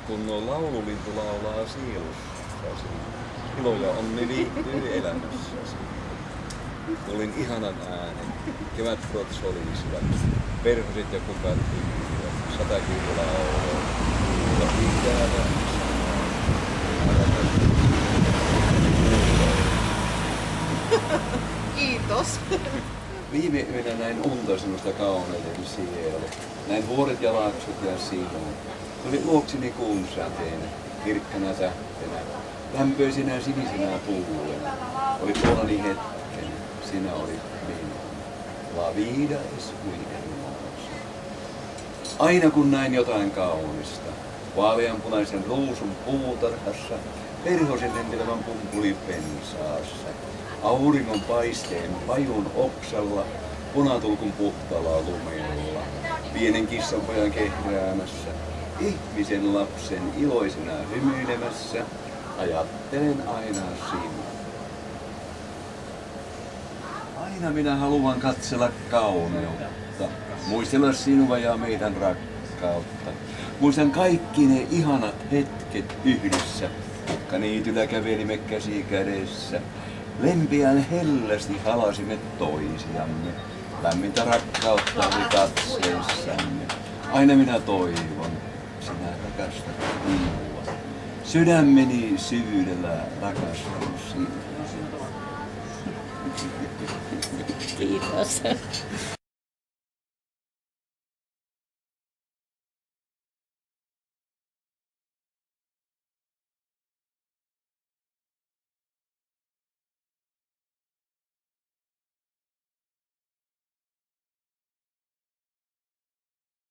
kun laululintu laulaa sielussasi. Ilo ja onni viihtyy elämässäsi. Kuulin ihanan äänen, kevätpuot solisivat, perhosit ja kukat hymyivät, satakiitu lauloi. Ja pitää Kiitos. Viime yönä näin unta semmoista kauneuden sielu. Näin vuoret ja laaksot ja sinun. Tuli luokseni kuun säteenä, kirkkana tähtenä, lämpöisenä sinisenä tuulena. Oli puolani hetken, sinä olit minun. La vida es muy hermosa. Aina kun näin jotain kaunista, vaaleanpunaisen ruusun puutarhassa, perhosen lentelevän pumpulipensaassa, auringon paisteen pajun oksalla, punatulkun puhtaalla lumella, pienen kissanpojan kehräämässä, ihmisen lapsen iloisena hymyilemässä, ajattelen aina sinua. Aina minä haluan katsella kauneutta, muistella sinua ja meidän rakkautta. Muistan kaikki ne ihanat hetket yhdessä, jotka niityllä kävelimme käsi kädessä. Lempeän hellästi halasimme toisiamme, lämmintä rakkautta oli katseessamme. Aina minä toivon, sinä rakastat minua. Sydämeni syvyydellä rakastan sinua. Kiitos.